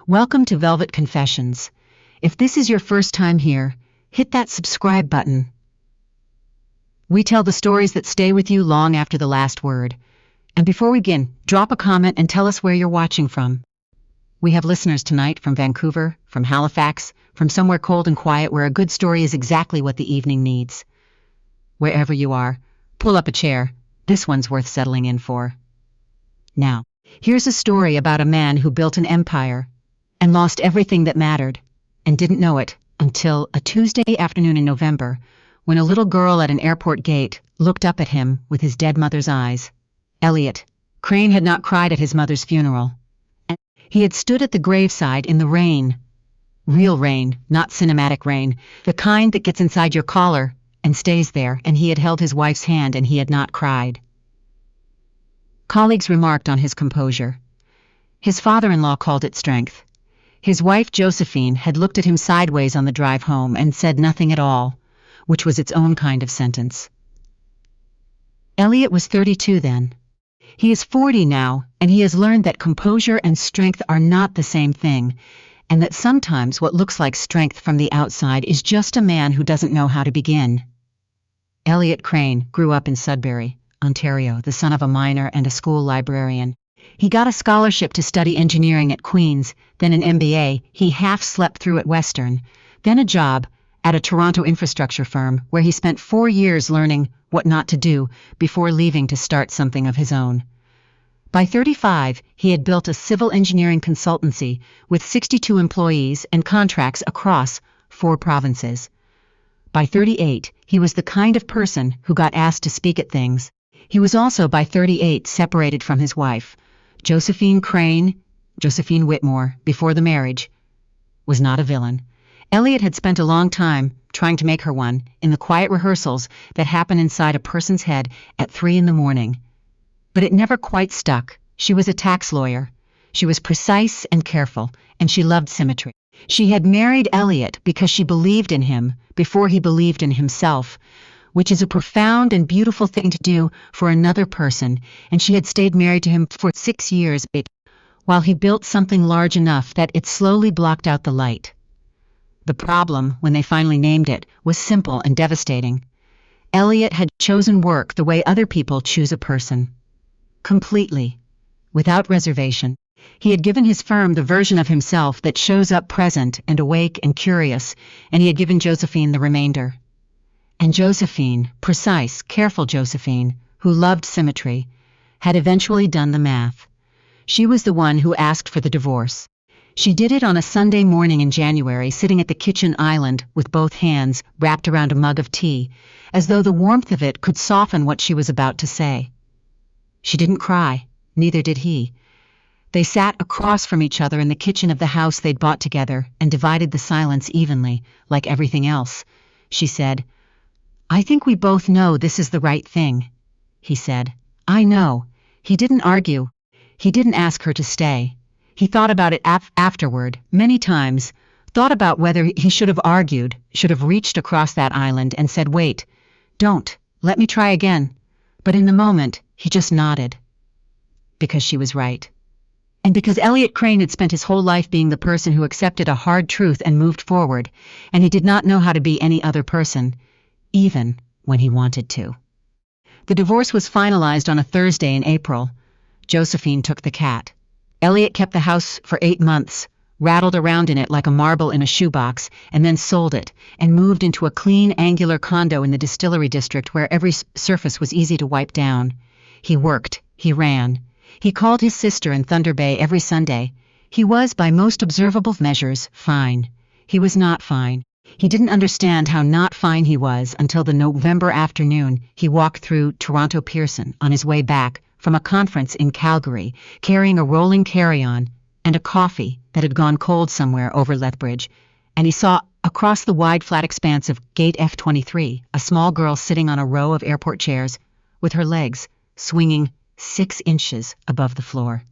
Welcome to Velvet Confessions. If this is your first time here, hit that subscribe button. We tell the stories that stay with you long after the last word. And before we begin, drop a comment and tell us where you're watching from. We have listeners tonight from Vancouver, from Halifax, from somewhere cold and quiet where a good story is exactly what the evening needs. Wherever you are, pull up a chair. This one's worth settling in for. Now, here's a story about a man who built an empire and lost everything that mattered, and didn't know it until a Tuesday afternoon in November, when a little girl at an airport gate looked up at him with his dead mother's eyes. Elliot Crane had not cried at his mother's funeral. He had stood at the graveside in the rain. Real rain, not cinematic rain, the kind that gets inside your collar and stays there, and he had held his wife's hand and he had not cried. Colleagues remarked on his composure. His father-in-law called it strength. His wife, Josephine, had looked at him sideways on the drive home and said nothing at all, which was its own kind of sentence. Elliot was 32 then. He is 40 now, and he has learned that composure and strength are not the same thing, and that sometimes what looks like strength from the outside is just a man who doesn't know how to begin. Elliot Crane grew up in Sudbury, Ontario, the son of a miner and a school librarian. He got a scholarship to study engineering at Queen's, then an MBA he half slept through at Western, then a job at a Toronto infrastructure firm where he spent 4 years learning what not to do before leaving to start something of his own. By 35, he had built a civil engineering consultancy with 62 employees and contracts across 4 provinces. By 38, he was the kind of person who got asked to speak at things. He was also by 38 separated from his wife. Josephine Whitmore, before the marriage, was not a villain. Elliot had spent a long time trying to make her one in the quiet rehearsals that happen inside a person's head at 3 a.m. But it never quite stuck. She was a tax lawyer. She was precise and careful, and she loved symmetry. She had married Elliot because she believed in him before he believed in himself, which is a profound and beautiful thing to do for another person, and she had stayed married to him for 6 years while he built something large enough that it slowly blocked out the light. The problem, when they finally named it, was simple and devastating. Elliot had chosen work the way other people choose a person. Completely. Without reservation. He had given his firm the version of himself that shows up present and awake and curious, and he had given Josephine the remainder. And Josephine, precise, careful Josephine, who loved symmetry, had eventually done the math. She was the one who asked for the divorce. She did it on a Sunday morning in January, sitting at the kitchen island with both hands wrapped around a mug of tea, as though the warmth of it could soften what she was about to say. She didn't cry, neither did he. They sat across from each other in the kitchen of the house they'd bought together and divided the silence evenly, like everything else. She said, "I think we both know this is the right thing." He said, "I know." He didn't argue. He didn't ask her to stay. He thought about it afterward, many times, thought about whether he should have argued, should have reached across that island and said, "Wait, don't, let me try again." But in the moment, he just nodded. Because she was right. And because Elliot Crane had spent his whole life being the person who accepted a hard truth and moved forward, and he did not know how to be any other person, even when he wanted to. The divorce was finalized on a Thursday in April. Josephine took the cat. Elliot kept the house for 8 months, rattled around in it like a marble in a shoebox, and then sold it, and moved into a clean, angular condo in the distillery district where every surface was easy to wipe down. He worked, he ran. He called his sister in Thunder Bay every Sunday. He was, by most observable measures, fine. He was not fine. He didn't understand how not fine he was until the November afternoon he walked through Toronto Pearson on his way back from a conference in Calgary, carrying a rolling carry-on and a coffee that had gone cold somewhere over Lethbridge, and he saw across the wide flat expanse of Gate F23 a small girl sitting on a row of airport chairs with her legs swinging 6 inches above the floor.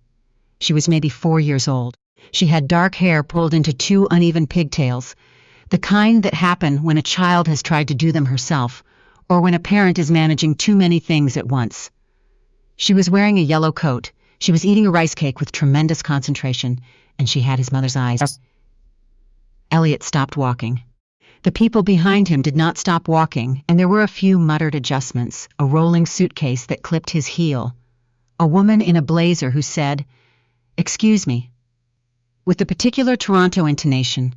She was maybe 4 years old. She had dark hair pulled into 2 uneven pigtails, the kind that happen when a child has tried to do them herself, or when a parent is managing too many things at once. She was wearing a yellow coat. She was eating a rice cake with tremendous concentration, and she had his mother's eyes. Elliot stopped walking. The people behind him did not stop walking, and there were a few muttered adjustments, a rolling suitcase that clipped his heel, a woman in a blazer who said, "Excuse me," with the particular Toronto intonation.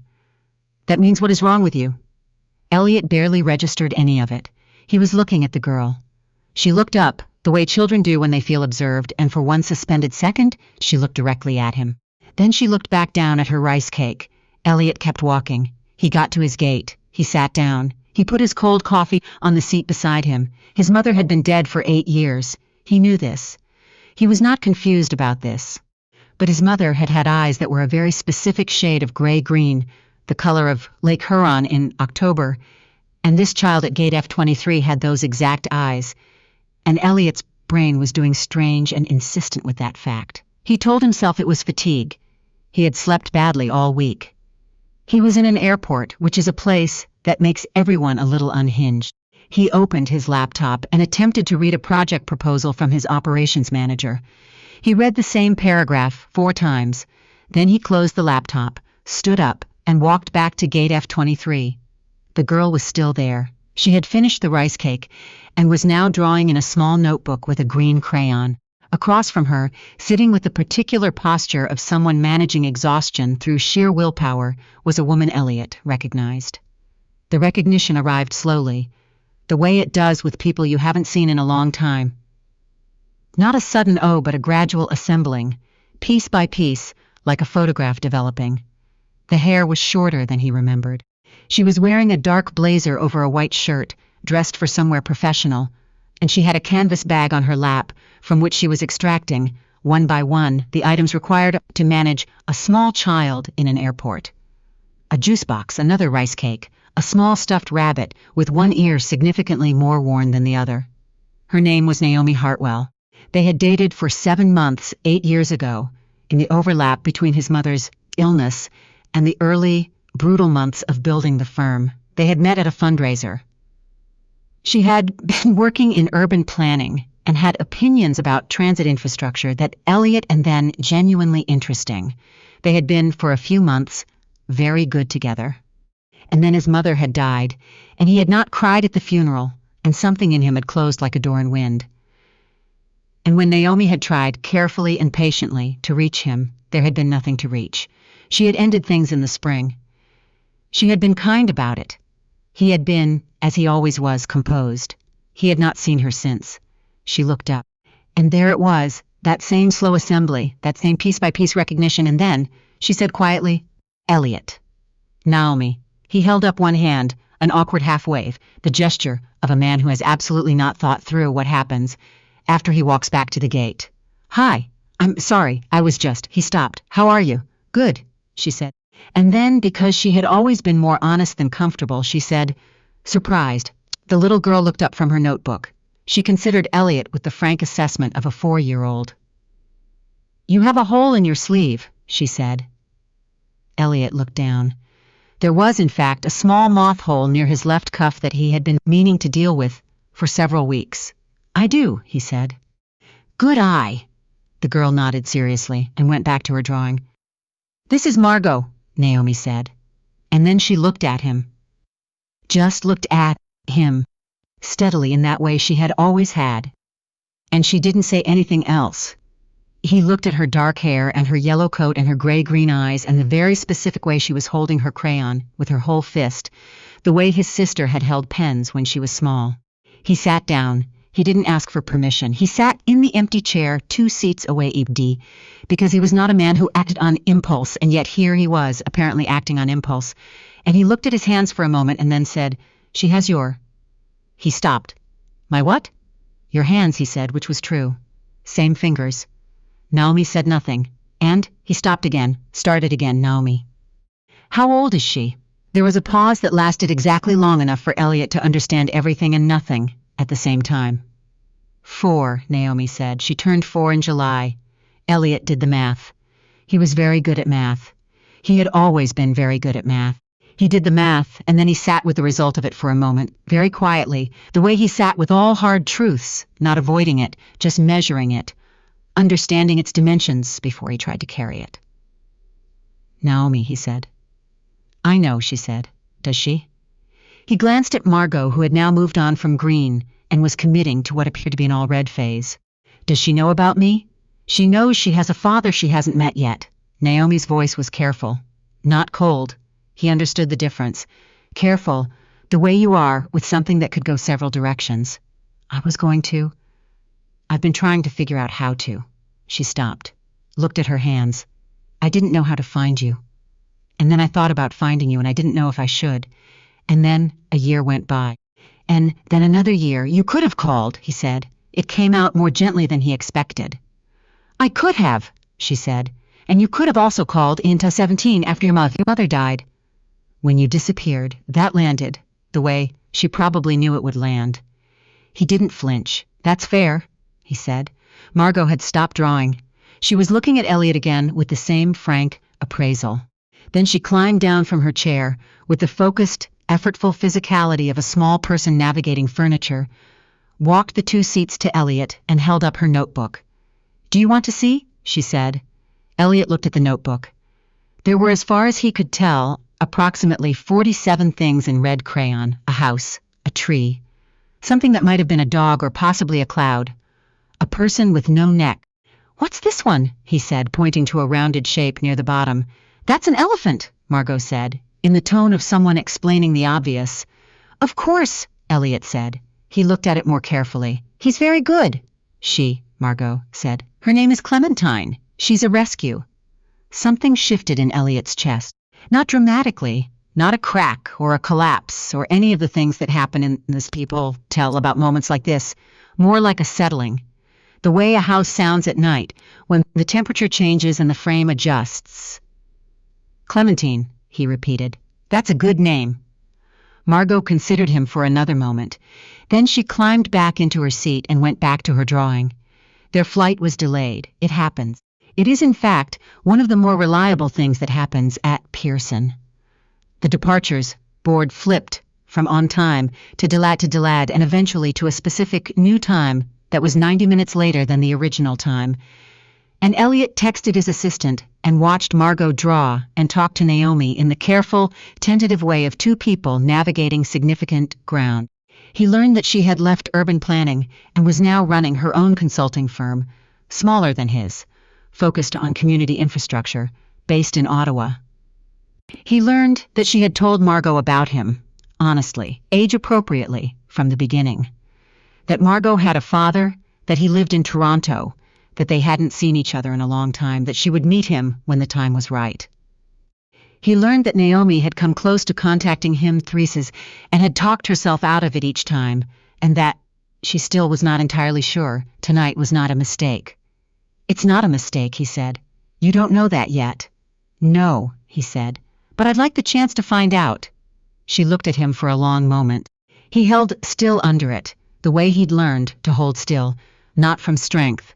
"That means what is wrong with you?" Elliot barely registered any of it. He was looking at the girl. She looked up, the way children do when they feel observed, and for one suspended second, she looked directly at him. Then she looked back down at her rice cake. Elliot kept walking. He got to his gate. He sat down. He put his cold coffee on the seat beside him. His mother had been dead for 8 years. He knew this. He was not confused about this. But his mother had had eyes that were a very specific shade of gray-green, the color of Lake Huron in October, and this child at Gate F23 had those exact eyes, and Elliot's brain was doing strange and insistent with that fact. He told himself it was fatigue. He had slept badly all week. He was in an airport, which is a place that makes everyone a little unhinged. He opened his laptop and attempted to read a project proposal from his operations manager. He read the same paragraph 4 times. Then he closed the laptop, stood up, and walked back to Gate F23. The girl was still there. She had finished the rice cake and was now drawing in a small notebook with a green crayon. Across from her, sitting with the particular posture of someone managing exhaustion through sheer willpower, was a woman Elliot recognized. The recognition arrived slowly, the way it does with people you haven't seen in a long time. Not a sudden but a gradual assembling, piece by piece, like a photograph developing. The hair was shorter than he remembered. She was wearing a dark blazer over a white shirt, dressed for somewhere professional, and she had a canvas bag on her lap, from which she was extracting, one by one, the items required to manage a small child in an airport. A juice box, another rice cake, a small stuffed rabbit with one ear significantly more worn than the other. Her name was Naomi Hartwell. They had dated for 7 months 8 years ago, in the overlap between his mother's illness and the early, brutal months of building the firm. They had met at a fundraiser. She had been working in urban planning and had opinions about transit infrastructure that Elliot and then genuinely interesting. They had been, for a few months, very good together. And then his mother had died, and he had not cried at the funeral, and something in him had closed like a door in wind. And when Naomi had tried, carefully and patiently, to reach him, there had been nothing to reach. She had ended things in the spring. She had been kind about it. He had been, as he always was, composed. He had not seen her since. She looked up. And there it was, that same slow assembly, that same piece-by-piece recognition, and then, she said quietly, "Elliot." "Naomi." He held up one hand, an awkward half-wave, the gesture of a man who has absolutely not thought through what happens after he walks back to the gate. "Hi, I'm sorry, I was just..." He stopped. "How are you?" "Good," she said. And then, because she had always been more honest than comfortable, she said, "Surprised." The little girl looked up from her notebook. She considered Elliot with the frank assessment of a 4-year-old. "You have a hole in your sleeve," she said. Elliot looked down. There was, in fact, a small moth hole near his left cuff that he had been meaning to deal with for several weeks. "I do," he said. "Good eye." The girl nodded seriously and went back to her drawing. "This is Margot," Naomi said. And then she looked at him. Just looked at him, steadily in that way she had always had. And she didn't say anything else. He looked at her dark hair and her yellow coat and her gray-green eyes and the very specific way she was holding her crayon with her whole fist, the way his sister had held pens when she was small. He sat down. He didn't ask for permission. He sat in the empty chair 2 seats away because he was not a man who acted on impulse, and yet here he was, apparently acting on impulse. And he looked at his hands for a moment and then said, "She has your..." He stopped. "My what?" "Your hands," he said, which was true. "Same fingers." Naomi said nothing, and he stopped again, started again, "Naomi." "How old is she?" There was a pause that lasted exactly long enough for Elliot to understand everything and nothing at the same time. 4, Naomi said. She turned 4 in July. Elliot did the math. He was very good at math. He had always been very good at math. He did the math, and then he sat with the result of it for a moment, very quietly, the way he sat with all hard truths, not avoiding it, just measuring it, understanding its dimensions before he tried to carry it. Naomi, he said. I know, she said. Does she? He glanced at Margot, who had now moved on from green and was committing to what appeared to be an all-red phase. Does she know about me? She knows she has a father she hasn't met yet. Naomi's voice was careful, not cold. He understood the difference. Careful, the way you are with something that could go several directions. I've been trying to figure out how to. She stopped, looked at her hands. I didn't know how to find you. And then I thought about finding you, and I didn't know if I should. And then a year went by. And then another year. You could have called, he said. It came out more gently than he expected. I could have, she said. And you could have also called into 17 after your mother died. When you disappeared, that landed the way she probably knew it would land. He didn't flinch. That's fair, he said. Margot had stopped drawing. She was looking at Elliot again with the same frank appraisal. Then she climbed down from her chair with the focused, effortful physicality of a small person navigating furniture, walked the 2 seats to Elliot, and held up her notebook. Do you want to see? She said. Elliot looked at the notebook. There were, as far as he could tell, approximately 47 things in red crayon: a house, a tree, something that might have been a dog or possibly a cloud, a person with no neck. What's this one? He said, pointing to a rounded shape near the bottom. That's an elephant, Margot said, in the tone of someone explaining the obvious. Of course, Elliot said. He looked at it more carefully. He's very good. Margot said. Her name is Clementine. She's a rescue. Something shifted in Elliot's chest. Not dramatically, not a crack or a collapse or any of the things that happen in this people tell about moments like this. More like a settling. The way a house sounds at night, when the temperature changes and the frame adjusts. Clementine, he repeated. That's a good name. Margot considered him for another moment. Then she climbed back into her seat and went back to her drawing. Their flight was delayed. It happens. It is, in fact, one of the more reliable things that happens at Pearson. The departures board flipped from on time to delayed and eventually to a specific new time that was 90 minutes later than the original time. And Elliot texted his assistant and watched Margot draw and talk to Naomi in the careful, tentative way of 2 people navigating significant ground. He learned that she had left urban planning and was now running her own consulting firm, smaller than his, focused on community infrastructure, based in Ottawa. He learned that she had told Margot about him, honestly, age-appropriately, from the beginning. That Margot had a father, that he lived in Toronto, that they hadn't seen each other in a long time, that she would meet him when the time was right. He learned that Naomi had come close to contacting him threeses and had talked herself out of it each time, and that she still was not entirely sure tonight was not a mistake. It's not a mistake, he said. You don't know that yet. No, he said, but I'd like the chance to find out. She looked at him for a long moment. He held still under it, the way he'd learned to hold still, not from strength,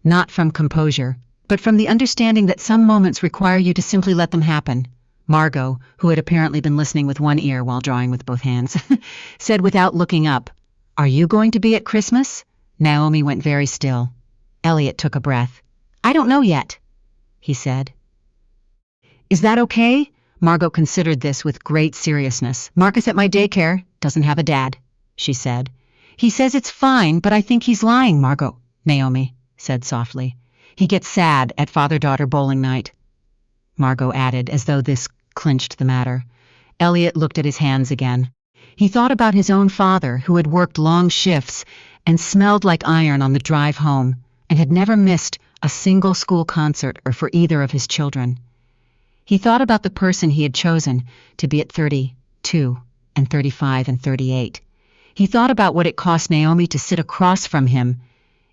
not from composure, but from the understanding that some moments require you to simply let them happen. Margot, who had apparently been listening with one ear while drawing with both hands, said without looking up, Are you going to be at Christmas? Naomi went very still. Elliot took a breath. I don't know yet, he said. Is that okay? Margot considered this with great seriousness. Marcus at my daycare doesn't have a dad, she said. He says it's fine, but I think he's lying, Margot, Naomi said softly. He gets sad at father-daughter bowling night, Margot added, as though this clinched the matter. Elliot looked at his hands again. He thought about his own father, who had worked long shifts and smelled like iron on the drive home, and had never missed a single school concert or for either of his children. He thought about the person he had chosen to be at 32 and 35 and 38. He thought about what it cost Naomi to sit across from him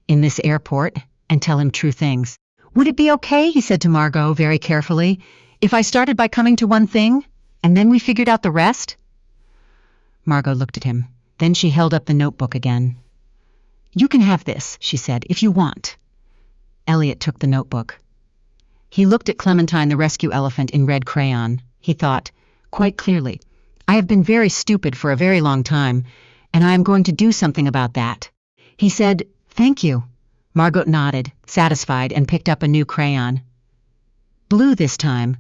in this airport and tell him true things. Would it be okay, he said to Margot very carefully, if I started by coming to one thing, and then we figured out the rest? Margot looked at him. Then she held up the notebook again. You can have this, she said, if you want. Elliot took the notebook. He looked at Clementine the rescue elephant in red crayon. He thought, quite clearly, I have been very stupid for a very long time, and I am going to do something about that. He said, Thank you. Margot nodded, satisfied, and picked up a new crayon. Blue this time.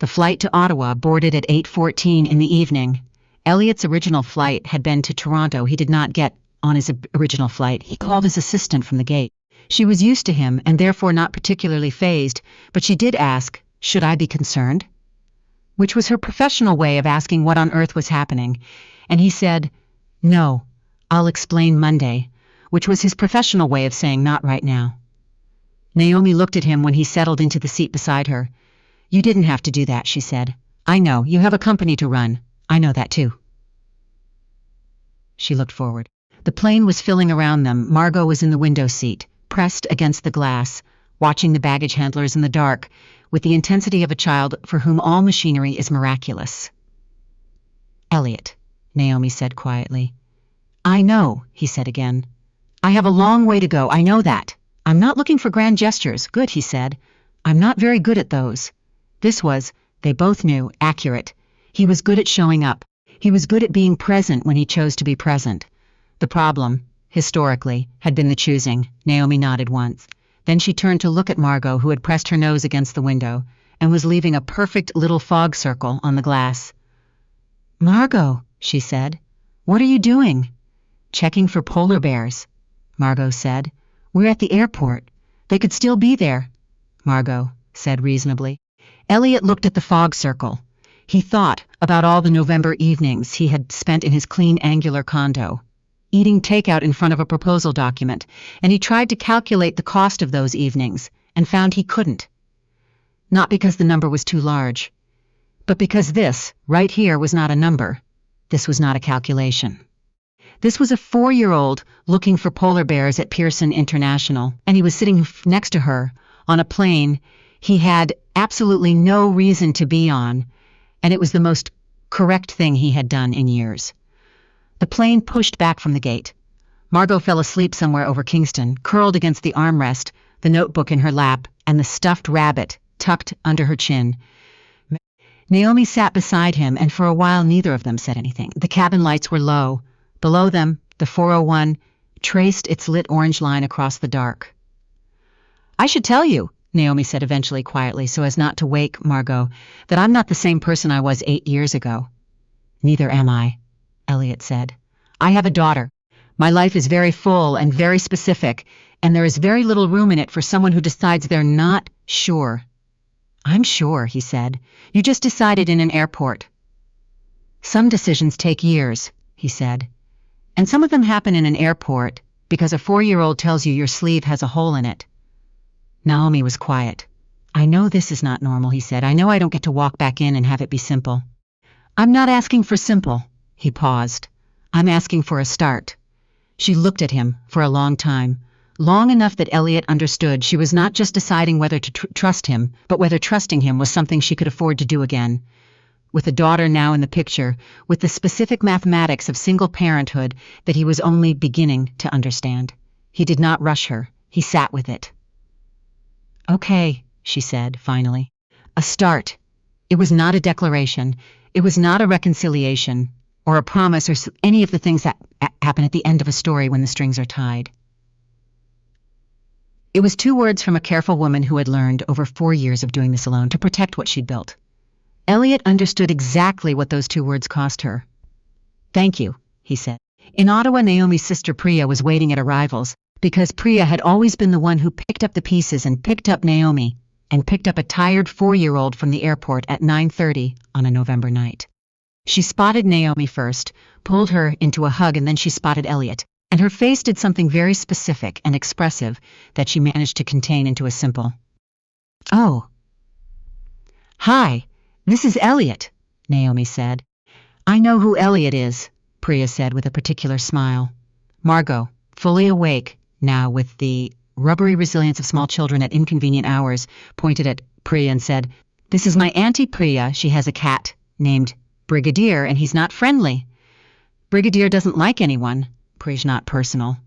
The flight to Ottawa boarded at 8:14 in the evening. Elliot's original flight had been to Toronto. He did not get on his original flight. He called his assistant from the gate. She was used to him and therefore not particularly fazed, but she did ask, "Should I be concerned?" Which was her professional way of asking what on earth was happening, and he said, "No, I'll explain Monday," which was his professional way of saying not right now. Naomi looked at him when he settled into the seat beside her. "You didn't have to do that," she said. "I know, you have a company to run. I know that too." She looked forward. The plane was filling around them. Margot was in the window seat, pressed against the glass, watching the baggage handlers in the dark, with the intensity of a child for whom all machinery is miraculous. "Elliot," Naomi said quietly. "I know," he said again. "I have a long way to go, I know that. I'm not looking for grand gestures." "Good," he said. "I'm not very good at those." This was, they both knew, accurate. He was good at showing up. He was good at being present when he chose to be present. The problem, historically, had been the choosing. Naomi nodded once. Then she turned to look at Margot, who had pressed her nose against the window and was leaving a perfect little fog circle on the glass. "Margot," she said, "what are you doing?" "Checking for polar bears," Margot said. "We're at the airport. They could still be there," Margot said reasonably. Elliot looked at the fog circle. He thought about all the November evenings he had spent in his clean, angular condo, eating takeout in front of a proposal document, and he tried to calculate the cost of those evenings, and found he couldn't. Not because the number was too large, but because this, right here, was not a number. This was not a calculation. This was a 4-year-old looking for polar bears at Pearson International, and he was sitting next to her on a plane he had absolutely no reason to be on, and it was the most correct thing he had done in years. The plane pushed back from the gate. Margot fell asleep somewhere over Kingston, curled against the armrest, the notebook in her lap, and the stuffed rabbit tucked under her chin. Naomi sat beside him, and for a while neither of them said anything. The cabin lights were low. Below them, the 401 traced its lit orange line across the dark. "I should tell you," Naomi said eventually quietly, so as not to wake Margot, "that I'm not the same person I was 8 years ago." "Neither am I," Elliot said. "I have a daughter. My life is very full and very specific, and there is very little room in it for someone who decides they're not sure." "I'm sure," he said. "You just decided in an airport." "Some decisions take years," he said. "And some of them happen in an airport because a 4-year-old tells you your sleeve has a hole in it." Naomi was quiet. "I know this is not normal," he said. "I know I don't get to walk back in and have it be simple." "I'm not asking for simple." He paused. "I'm asking for a start." She looked at him for a long time, long enough that Elliot understood she was not just deciding whether to trust him, but whether trusting him was something she could afford to do again. With a daughter now in the picture, with the specific mathematics of single parenthood that he was only beginning to understand. He did not rush her. He sat with it. "Okay," she said, finally. A start. It was not a declaration. It was not a reconciliation, or a promise, or any of the things that happen at the end of a story when the strings are tied. It was 2 words from a careful woman who had learned, over 4 years of doing this alone, to protect what she'd built. Elliot understood exactly what those 2 words cost her. "Thank you," he said. In Ottawa, Naomi's sister Priya was waiting at arrivals, because Priya had always been the one who picked up the pieces and picked up Naomi, and picked up a tired 4-year-old from the airport at 9:30 on a November night. She spotted Naomi first, pulled her into a hug, and then she spotted Elliot, and her face did something very specific and expressive that she managed to contain into a simple, "Oh. Hi, this is Elliot," Naomi said. "I know who Elliot is," Priya said with a particular smile. Margot, fully awake, now with the rubbery resilience of small children at inconvenient hours, pointed at Priya and said, "This is my Auntie Priya. She has a cat named Brigadier, and he's not friendly." "Brigadier doesn't like anyone." "Priya's not personal."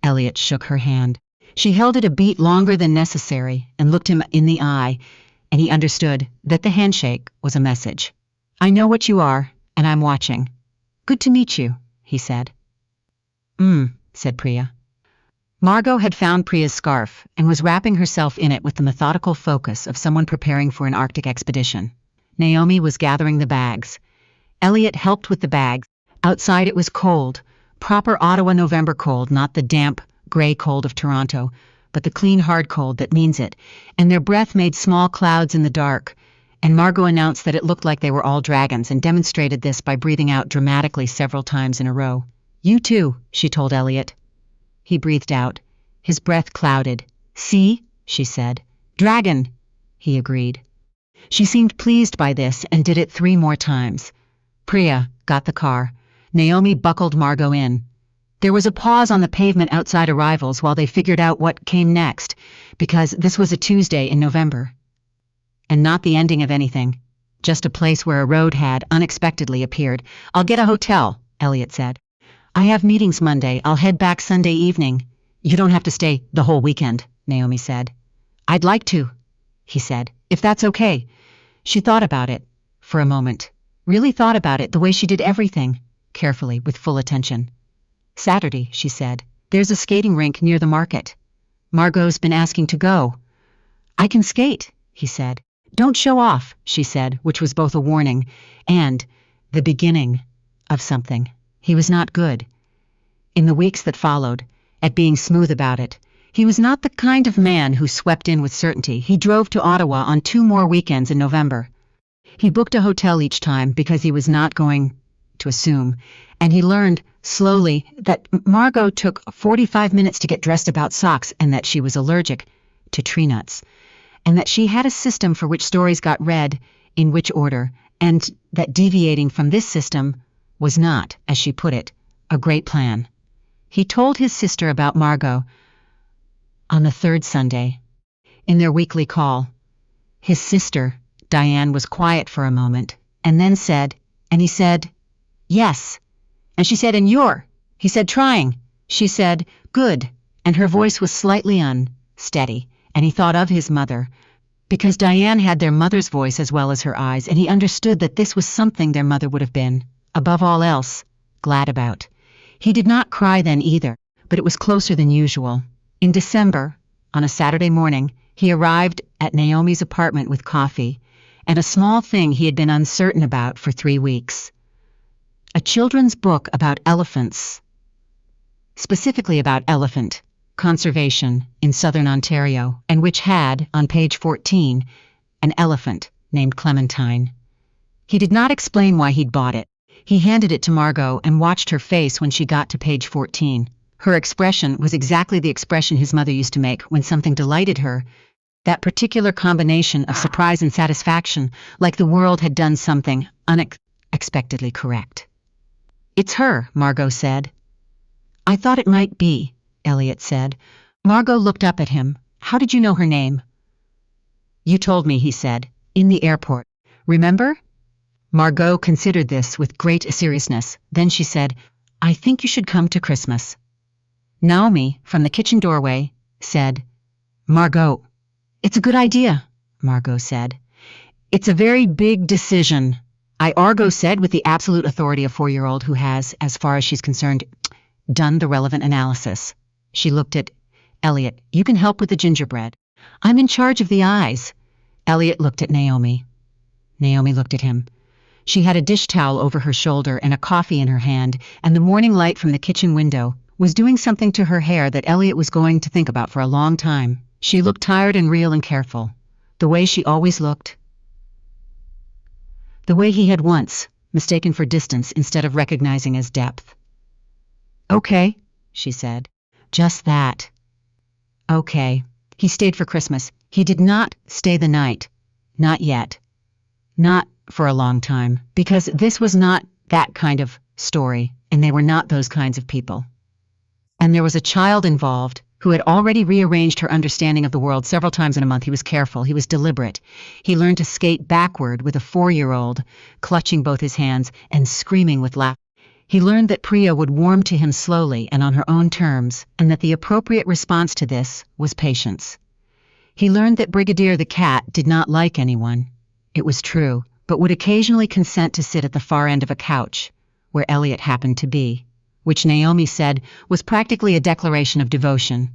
Elliot shook her hand. She held it a beat longer than necessary and looked him in the eye, and he understood that the handshake was a message. "I know what you are, and I'm watching." "Good to meet you," he said. Said Priya. Margot had found Priya's scarf and was wrapping herself in it with the methodical focus of someone preparing for an Arctic expedition. Naomi was gathering the bags. Elliot helped with the bags. Outside it was cold, proper Ottawa November cold, not the damp, gray cold of Toronto, but the clean, hard cold that means it, and their breath made small clouds in the dark, and Margot announced that it looked like they were all dragons and demonstrated this by breathing out dramatically several times in a row. "You too," she told Elliot. He breathed out. His breath clouded. "See?" she said. "Dragon," he agreed. She seemed pleased by this and did it 3 more times. Priya got the car. Naomi buckled Margot in. There was a pause on the pavement outside arrivals while they figured out what came next, because this was a Tuesday in November. And not the ending of anything. Just a place where a road had unexpectedly appeared. "I'll get a hotel," Elliot said. "I have meetings Monday. I'll head back Sunday evening." "You don't have to stay the whole weekend," Naomi said. "I'd like to," he said, "if that's okay." She thought about it for a moment. Really thought about it the way she did everything, carefully, with full attention. "Saturday," she said. "There's a skating rink near the market. Margot's been asking to go." "I can skate," he said. "Don't show off," she said, which was both a warning and the beginning of something. He was not good. In the weeks that followed, at being smooth about it, he was not the kind of man who swept in with certainty. He drove to Ottawa on 2 more weekends in November. He booked a hotel each time because he was not going to assume, and he learned slowly that Margot took 45 minutes to get dressed about socks and that she was allergic to tree nuts, and that she had a system for which stories got read in which order, and that deviating from this system was not, as she put it, a great plan. He told his sister about Margot on the 3rd Sunday, in their weekly call. His sister, Diane, was quiet for a moment, and then said, and he said, "Yes." And she said, "And you're?" He said, "Trying." She said, "Good." And her voice was slightly unsteady, and he thought of his mother, because Diane had their mother's voice as well as her eyes, and he understood that this was something their mother would have been, above all else, glad about. He did not cry then either, but it was closer than usual. In December, on a Saturday morning, he arrived at Naomi's apartment with coffee, and a small thing he had been uncertain about for 3 weeks. A children's book about elephants, specifically about elephant conservation in southern Ontario, and which had, on page 14, an elephant named Clementine. He did not explain why he'd bought it. He handed it to Margot and watched her face when she got to page 14. Her expression was exactly the expression his mother used to make when something delighted her, that particular combination of surprise and satisfaction, like the world had done something unexpectedly correct. "It's her," Margot said. "I thought it might be," Elliot said. Margot looked up at him. "How did you know her name?" "You told me," he said, "in the airport. Remember?" Margot considered this with great seriousness. Then she said, "I think you should come to Christmas." Naomi, from the kitchen doorway, said, "Margot." "It's a good idea," Margot said. "It's a very big decision," Margot said with the absolute authority of a 4-year-old who has, as far as she's concerned, done the relevant analysis. She looked at Elliot. "You can help with the gingerbread. I'm in charge of the eyes." Elliot looked at Naomi. Naomi looked at him. She had a dish towel over her shoulder and a coffee in her hand, and the morning light from the kitchen window was doing something to her hair that Elliot was going to think about for a long time. She looked tired and real and careful, the way she always looked. The way he had once mistaken for distance instead of recognizing as depth. "Okay," she said. "Just that." "Okay." He stayed for Christmas. He did not stay the night. Not yet. Not for a long time, because this was not that kind of story, and they were not those kinds of people. And there was a child involved who had already rearranged her understanding of the world several times in a month. He was careful. He was deliberate. He learned to skate backward with a 4-year-old, clutching both his hands and screaming with laughter. He learned that Priya would warm to him slowly and on her own terms, and that the appropriate response to this was patience. He learned that Brigadier the cat did not like anyone. It was true, but would occasionally consent to sit at the far end of a couch, where Elliot happened to be, which Naomi said was practically a declaration of devotion.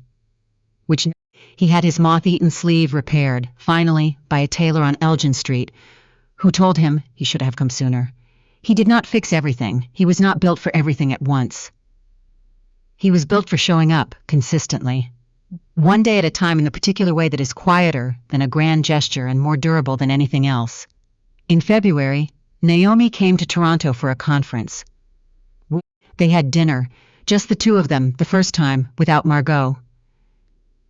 He had his moth-eaten sleeve repaired, finally, by a tailor on Elgin Street, Who told him he should have come sooner? He did not fix everything. He was not built for everything at once. He was built for showing up consistently, one day at a time in the particular way that is quieter than a grand gesture and more durable than anything else. In February, Naomi came to Toronto for a conference. They had dinner, just the two of them, the first time, without Margot,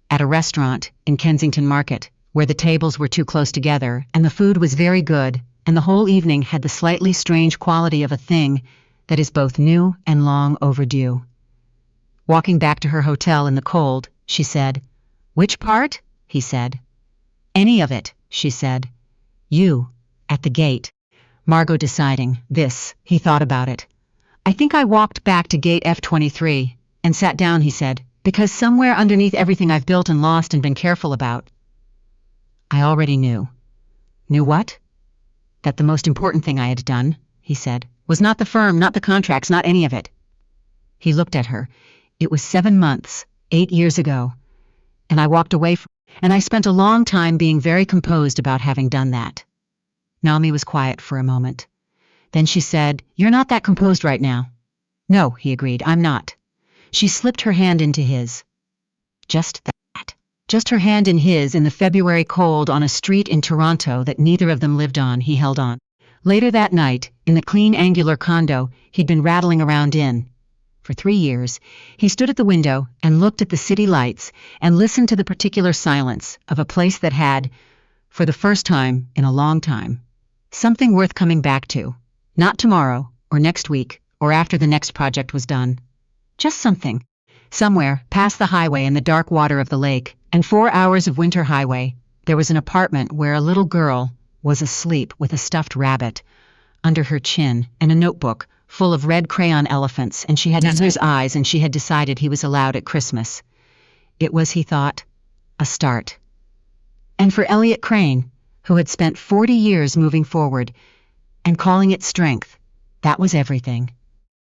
at a restaurant in Kensington Market, where the tables were too close together, and the food was very good, and the whole evening had the slightly strange quality of a thing that is both new and long overdue. Walking back to her hotel in the cold, she said, "Which part?" he said. "Any of it," she said. "You, at the gate." Margot deciding this, he thought about it. "I think I walked back to Gate F23 and sat down," he said, "because somewhere underneath everything I've built and lost and been careful about, I already knew." Knew what? That the most important thing I had done, he said, was not the firm, not the contracts, not any of it. He looked at her. It was 7 months, 8 years ago, and I walked away from, and I spent a long time being very composed about having done that. Naomi was quiet for a moment. Then she said, "You're not that composed right now." "No," he agreed, "I'm not." She slipped her hand into his. Just that. Just her hand in his in the February cold on a street in Toronto that neither of them lived on. He held on. Later that night, in the clean angular condo he'd been rattling around in for 3 years, he stood at the window and looked at the city lights and listened to the particular silence of a place that had, for the first time in a long time, something worth coming back to. Not tomorrow, or next week, or after the next project was done. Just something. Somewhere, past the highway and the dark water of the lake, and 4 hours of winter highway, there was an apartment where a little girl was asleep with a stuffed rabbit under her chin and a notebook full of red crayon elephants, and she had his eyes, and she had decided he was allowed at Christmas. It was, he thought, a start. And for Elliot Crane, who had spent 40 years moving forward and calling it strength, that was everything.